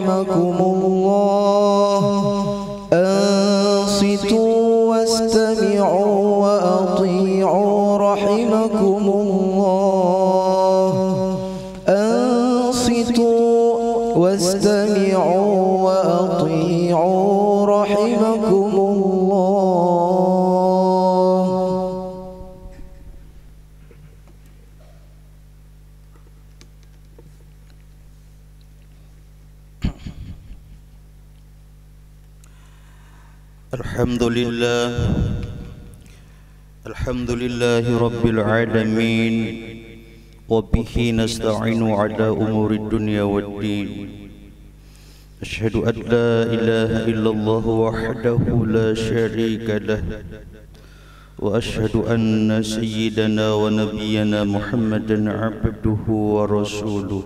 رحمكم الله أنصتوا واستمعوا وأطيعوا رحمكم الله أنصتوا واستمعوا وأطيعوا رحمكم الله. الحمد لله رب العالمين وبه نستعين على أمور الدنيا والدين. أشهد أن لا إله إلا الله وحده لا شريك له وأشهد أن سيدنا ونبينا محمدا عبده ورسوله.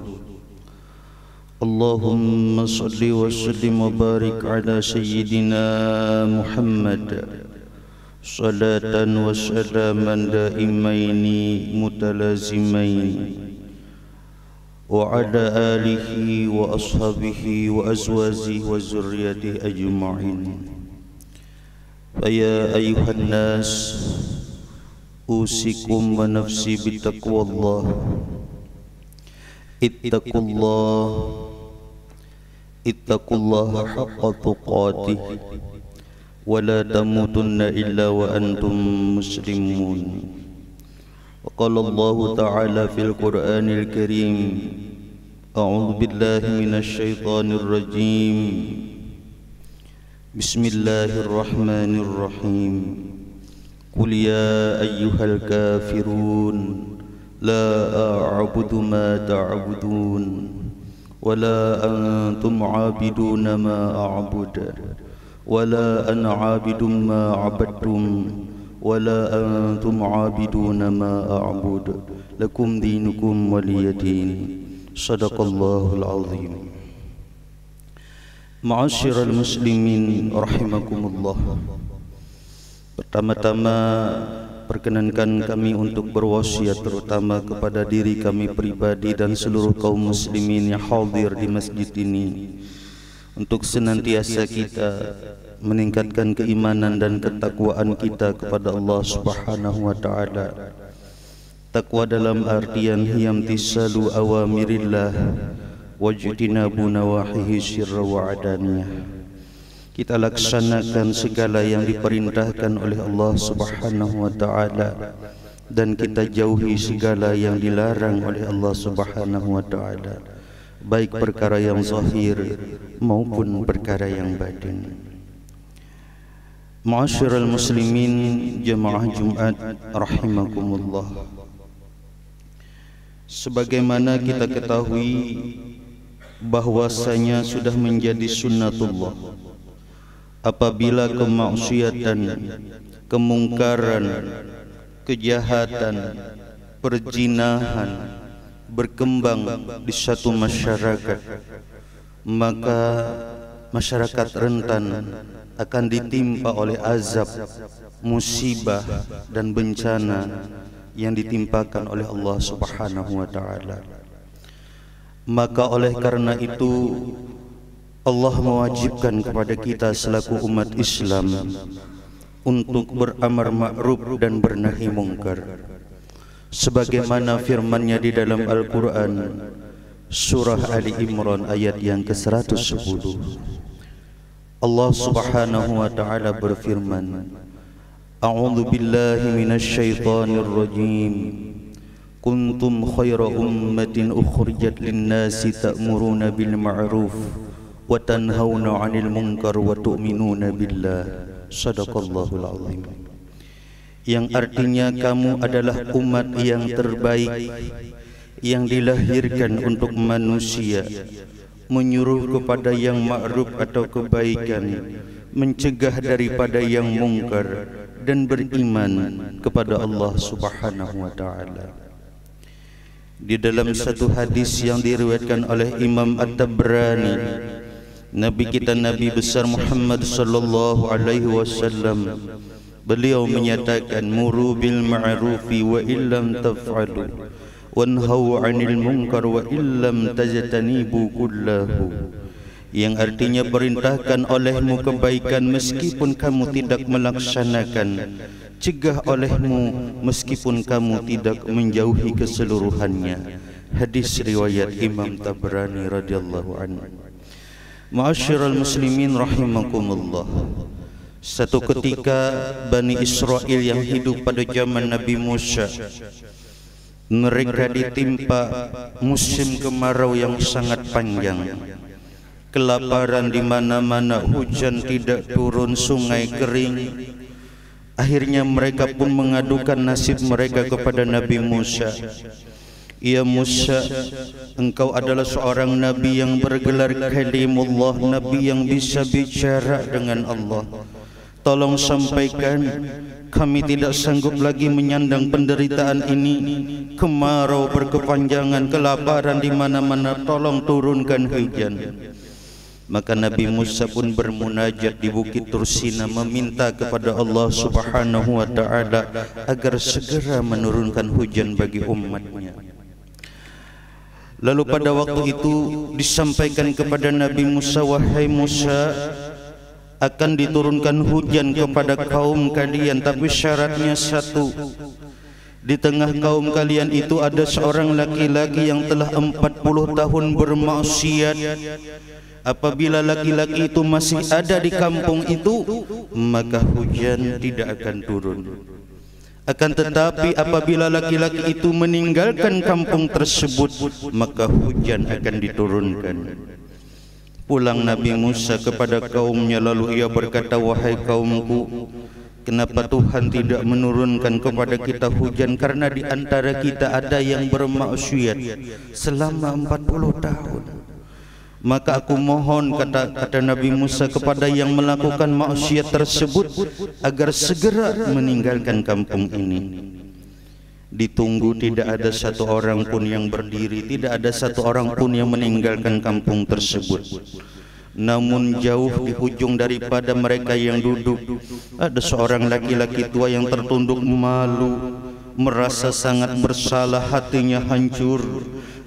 اللهم صل وسلم وبارك على سيدنا محمد صلاة وسلاما دائمين متلازمين وعلى آله وأصحابه وأزواجه وذريته أجمعين. فيا أيها الناس أوصيكم ونفسي بتقوى الله. اتقوا الله حق تقاته ولا تموتن إلا وأنتم مسلمون. وقال الله تعالى في القرآن الكريم: أعوذ بالله من الشيطان الرجيم. بسم الله الرحمن الرحيم. قل يا أيها الكافرون لا أعبد ما تعبدون ولا أنتم عابدون ما أعبد ولا أنا عابد ما عبدتم ولا أنتم عابدون ما أعبد لكم دينكم ولي دين. صدق الله العظيم. Ma'asyiral muslimin rahimakumullah. Pertama-tama perkenankan kami untuk berwasiat terutama kepada diri kami pribadi dan seluruh kaum muslimin yang hadir di masjid ini untuk senantiasa kita meningkatkan keimanan dan ketakwaan kita kepada Allah Subhanahu wa taala. Takwa dalam artian yamtisalu awamirillah wajtinabu nawahihi sirra wa adaniyah. Kita laksanakan segala yang diperintahkan oleh Allah Subhanahu wa taala dan kita jauhi segala yang dilarang oleh Allah Subhanahu wa taala, baik perkara yang zahir maupun perkara yang batin. Ma'asyiral muslimin jamaah Jumat rahimakumullah. Sebagaimana kita ketahui bahwasanya sudah menjadi sunnatullah apabila kemaksiatan, kemungkaran, kejahatan, perzinahan berkembang di satu masyarakat, maka masyarakat rentan akan ditimpa oleh azab, musibah dan bencana yang ditimpakan oleh Allah Subhanahu wa taala. Maka oleh karena itu Allah mewajibkan kepada kita selaku umat Islam untuk beramar ma'ruf dan bernahi mungkar. Sebagaimana firman-Nya di dalam Al-Quran surah Ali Imran ayat yang ke-110. Allah Subhanahu wa taala berfirman, A'udzu billahi minasy syaithanir rajim. Kuntum khaira ummatin ukhrijat lin-nasi ta'muruna bil ma'ruf wa tanhauna 'anil munkar wa tu'minuna billah. Shadaqallahul azim. Yang artinya kamu adalah umat yang terbaik yang dilahirkan untuk manusia, menyuruh kepada yang ma'ruf atau kebaikan, mencegah daripada yang mungkar, dan beriman kepada Allah Subhanahu wa taala. Di dalam satu hadis yang diriwayatkan oleh Imam At-Tabrani, Nabi kita Nabi besar Muhammad sallallahu alaihi wasallam beliau menyatakan, muru bil ma'rufi wa illam taf'alu wanhau 'anil munkar wa illam tajtanibu kullahu. yang artinya perintahkan olehmu kebaikan meskipun kamu tidak melaksanakan, cegah olehmu meskipun kamu tidak menjauhi keseluruhannya. Hadis riwayat Imam Tabrani radhiyallahu anhu. Ma'asyiral muslimin rahimakumullah. Satu ketika Bani Israel yang hidup pada zaman Nabi Musa, mereka ditimpa musim kemarau yang sangat panjang, kelaparan di mana-mana, hujan tidak turun, sungai kering. Akhirnya mereka pun mengadukan nasib mereka kepada Nabi Musa. Ya Musa, engkau adalah seorang nabi yang bergelar kalimullah, nabi yang bisa bicara dengan Allah. Tolong sampaikan, kami tidak sanggup lagi menyandang penderitaan ini. Kemarau berkepanjangan, kelaparan di mana-mana, tolong turunkan hujan. Maka Nabi Musa pun bermunajat di Bukit Tursina, meminta kepada Allah Subhanahu wa ta'ala agar segera menurunkan hujan bagi umatnya. Lalu pada waktu itu disampaikan kepada Nabi Musa, wahai Musa, akan diturunkan hujan kepada kaum kalian, tapi syaratnya satu. Di tengah kaum kalian itu ada seorang laki-laki yang telah 40 tahun bermaksiat. Apabila laki-laki itu masih ada di kampung itu, maka hujan tidak akan turun. Akan tetapi apabila laki-laki itu meninggalkan kampung tersebut, maka hujan akan diturunkan. Pulang Nabi Musa kepada kaumnya, lalu ia berkata, wahai kaumku, kenapa Tuhan tidak menurunkan kepada kita hujan? Karena di antara kita ada yang bermaksiat selama 40 tahun. Maka aku mohon, kata Nabi Musa, kepada yang melakukan maksiat tersebut agar segera meninggalkan kampung ini. Ditunggu, tidak ada satu orang pun yang berdiri, tidak ada satu orang pun yang meninggalkan kampung tersebut. Namun jauh di ujung daripada mereka yang duduk, ada seorang laki-laki tua yang tertunduk malu, merasa sangat bersalah, hatinya hancur,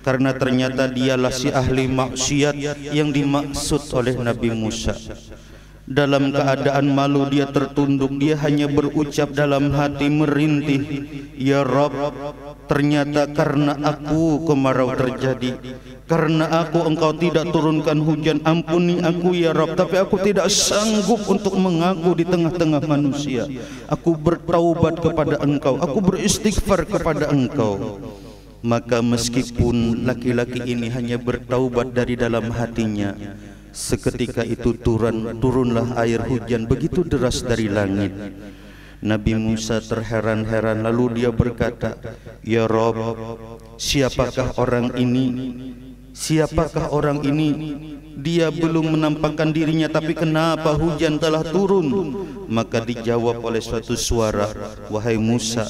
karena ternyata dialah si ahli maksiat yang dimaksud oleh Nabi Musa. Dalam keadaan malu dia tertunduk, dia hanya berucap dalam hati merintih, ya Rabb, ternyata karena aku kemarau terjadi, karena aku engkau tidak turunkan hujan, ampuni aku ya Rabb, tapi aku tidak sanggup untuk mengaku di tengah-tengah manusia. Aku bertaubat kepada engkau, aku beristighfar kepada engkau. Maka meskipun laki-laki ini hanya bertaubat dari dalam hatinya, seketika itu turunlah air hujan begitu deras dari langit. Nabi Musa terheran-heran, lalu dia berkata, ya Rabb, siapakah orang ini? Siapakah orang ini? Dia belum menampakkan dirinya, tapi kenapa hujan telah turun? Maka dijawab oleh suatu suara, wahai Musa,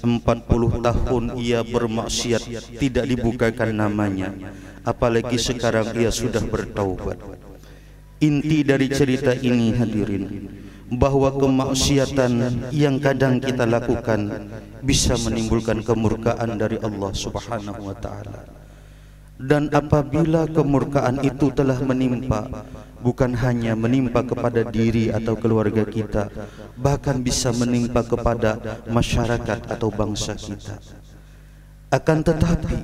40 tahun ia bermaksiat, tidak dibukakan namanya, apalagi sekarang ia sudah bertaubat. Inti dari cerita ini, hadirin, bahwa kemaksiatan yang kadang kita lakukan bisa menimbulkan kemurkaan dari Allah Subhanahu wa ta'ala. Dan apabila kemurkaan itu telah menimpa, bukan hanya menimpa kepada diri atau keluarga kita, bahkan bisa menimpa kepada masyarakat atau bangsa kita. Akan tetapi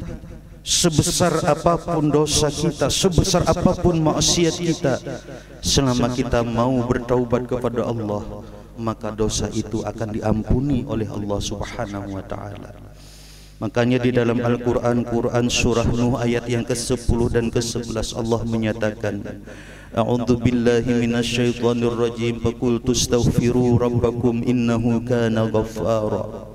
sebesar apapun dosa kita, sebesar apapun maksiat kita, selama kita mau bertaubat kepada Allah, maka dosa itu akan diampuni oleh Allah Subhanahu wa ta'ala. Makanya di dalam Al-Quran, surah Nuh ayat yang ke-10 dan ke-11, Allah menyatakan, A'udzu billahi minasyaitonir rajim, faqultu astaghfiru rabbakum innahu kana ghaffara.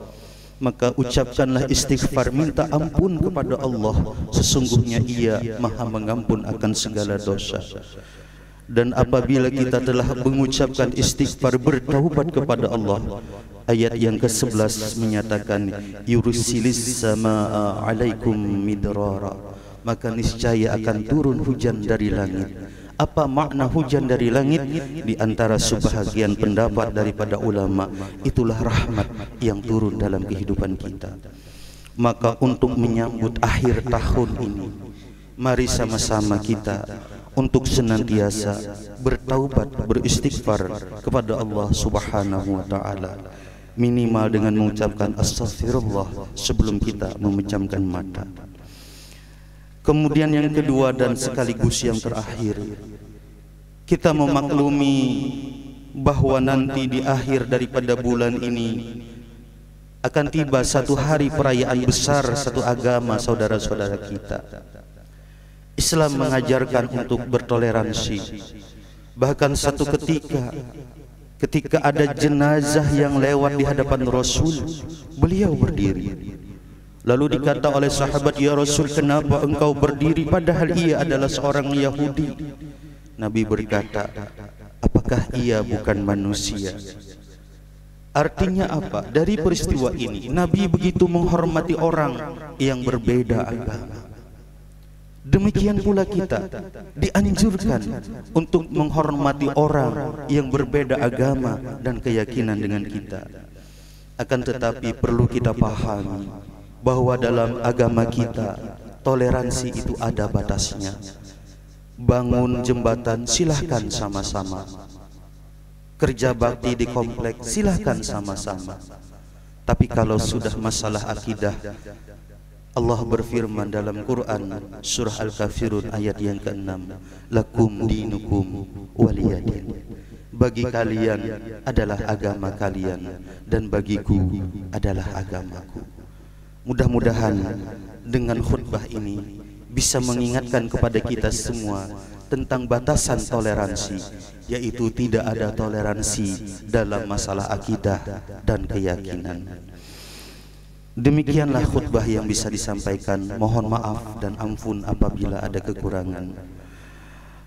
Maka ucapkanlah istighfar, minta ampun kepada Allah, sesungguhnya Ia Maha mengampun akan segala dosa. Dan apabila kita telah mengucapkan istighfar, bertaubat kepada Allah, ayat yang ke-11 menyatakan, yursilis samaa alaikum midrara, maka niscaya akan turun hujan dari langit. Apa makna hujan dari langit? Di antara sebahagian pendapat daripada ulama, itulah rahmat yang turun dalam kehidupan kita. Maka untuk menyambut akhir tahun ini, mari sama-sama kita untuk senantiasa bertaubat, beristighfar kepada Allah Subhanahu wa taala, minimal dengan mengucapkan astaghfirullah sebelum kita memejamkan mata. Kemudian yang kedua dan sekaligus yang terakhir, kita memaklumi bahwa nanti di akhir daripada bulan ini akan tiba satu hari perayaan besar satu agama saudara-saudara kita. Islam mengajarkan untuk bertoleransi. Bahkan satu ketika ada jenazah yang lewat di hadapan Rasul, beliau berdiri. Lalu dikata oleh sahabat, "Ya Rasul, kenapa engkau berdiri padahal ia adalah seorang Yahudi?" Nabi berkata, "Apakah ia bukan manusia?" Artinya apa? Dari peristiwa ini Nabi begitu menghormati orang yang berbeda agama. Demikian pula kita dianjurkan untuk menghormati orang yang berbeda agama dan keyakinan dengan kita. Akan tetapi perlu kita pahami bahwa dalam agama kita toleransi itu ada batasnya. Bangun jembatan silahkan sama-sama, kerja bakti di komplek silahkan sama-sama. Tapi kalau sudah masalah akidah, Allah berfirman dalam Quran surah Al-Kafirun ayat yang ke-6, "Lakum dinukum waliyadin." Bagi kalian adalah agama kalian dan bagiku adalah agamaku. Mudah-mudahan dengan khutbah ini bisa mengingatkan kepada kita semua tentang batasan toleransi, yaitu tidak ada toleransi dalam masalah akidah dan keyakinan. Demikianlah khutbah yang bisa disampaikan. Mohon maaf dan ampun apabila ada kekurangan.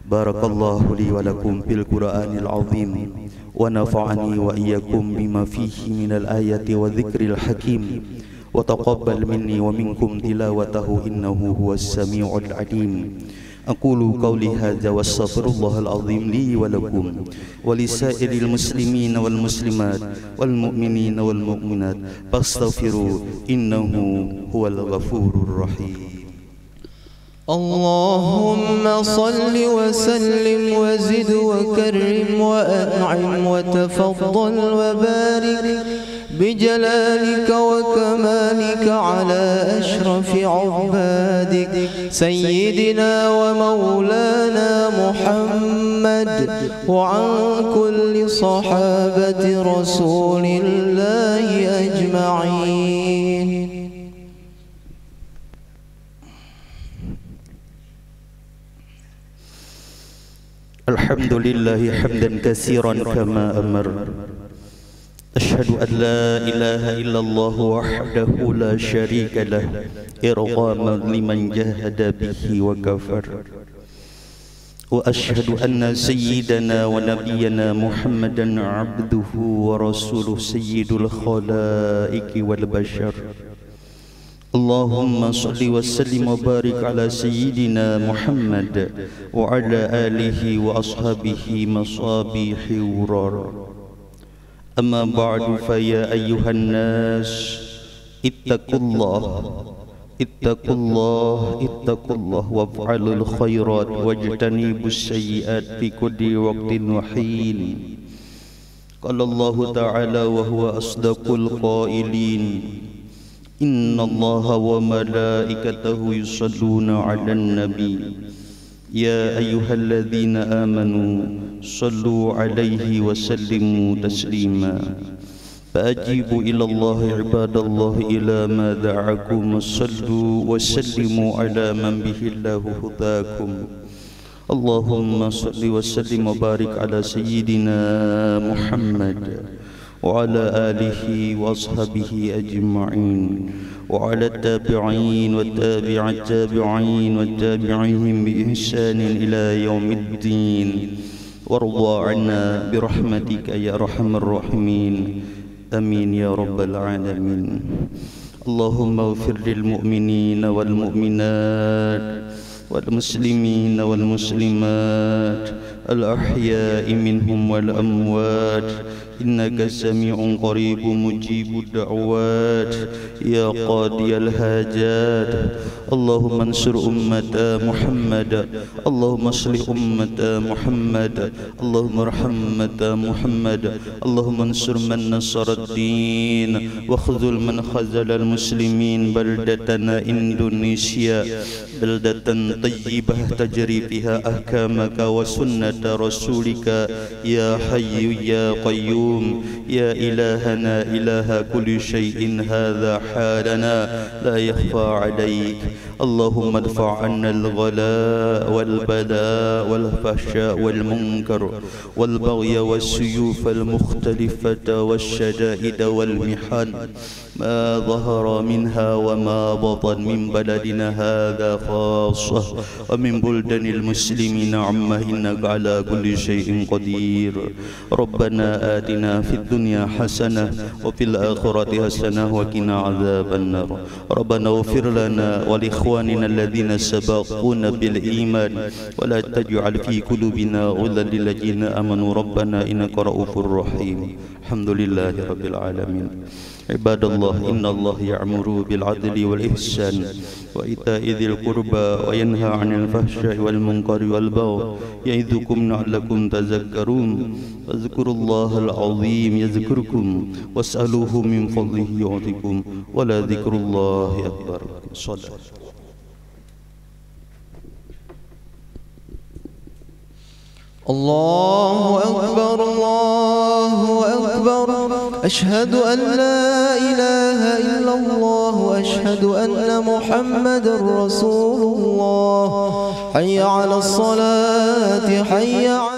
Barakallahu li wa lakum fil Qur'anil azim wa nafa'ani wa iyyakum bima fihi minal ayati wa dzikril hakim wa taqabbal minni wa minkum tilawatahu innahu huwas samiul alim. Aqulu qawli hadza wastaghfirullahal azim li wa lakum wa lisairil muslimin wal muslimat wal mu'minin wal mu'minat fastaghfiru innahu huwal ghafurur rahim. Allahumma salli wa sallim wa zid wa karrim wa an'im wa tafaddal wa barik بجلالك وكمالك على أشرف عبادك سيدنا ومولانا محمد وعن كل صحابة رسول الله أجمعين. الحمد لله حمدا كثيرا كما أمر. أشهد أن لا إله إلا الله وحده لا شريك له إرغاما لمن جاهد به وكفر. وأشهد أن سيدنا ونبينا محمدا عبده ورسوله سيد الخلائق والبشر. اللهم صل وسلم وبارك على سيدنا محمد وعلى آله وأصحابه مصابيح ورار. أما بعد فيا أيها الناس اتقوا الله وافعلوا الخيرات واجتنبوا السيئات في كل وقت وحين. قال الله تعالى وهو أصدق القائلين إن الله وملائكته يصلون على النبي يا أيها الذين آمنوا صلوا عليه وسلموا تسليما. فأجيبوا إلى الله عباد الله إلى ما دعاكم وصلوا وسلموا على من به الله هداكم. اللهم صل وسلم وبارك على سيدنا محمد وعلى آله وأصحابه أجمعين وعلى التابعين والتابع التابعين والتابعين بإحسان إلى يوم الدين. وارضى عنا برحمتك يا أرحم الراحمين. آمين يا رب العالمين. اللهم اغفر للمؤمنين والمؤمنات والمسلمين والمسلمات الأحياء منهم والأموات إنك سميع قريب مجيب الدعوات يا قاضي الحاجات اللهم انصر أمة محمد اللهم اصلح أمة محمد اللهم ارحم أمة محمد اللهم انصر من نصر الدين واخذل من خذل المسلمين بلدتنا إندونيسيا بلدة طيبة تجري فيها أحكامك وسنة رسولك يا حي يا قيوم يا إلهنا إله كل شيء هذا حالنا لا يخفى عليك اللهم ادفع عنا الغلاء والبلاء والفحشاء والمنكر والبغي والسيوف المختلفة والشدائد والمحن ما ظهر منها وما بطن من بلدنا هذا خاصة ومن بلدان المسلمين عامة إنك على كل شيء قدير ربنا آتنا في الدنيا حسنة وفي الآخرة حسنة وقنا عذاب النار ربنا اغفر لنا ولإخواننا الذين سبقونا بالإيمان ولا تجعل في قلوبنا غلا للذين آمنوا ربنا إنك رؤوف رحيم الحمد لله رب العالمين عباد الله إن الله يأمر بالعدل والإحسان وإيتاء ذي القربى وينهى عن الفحشاء والمنكر والبغي يعظكم لعلكم تذكرون فاذكروا الله العظيم يذكركم واسألوه من فضله يعطكم ولذكر الله أكبر صدق الله أكبر الله أكبر أشهد أن لا إله إلا الله وأشهد أن محمد رسول الله حي على الصلاة حي على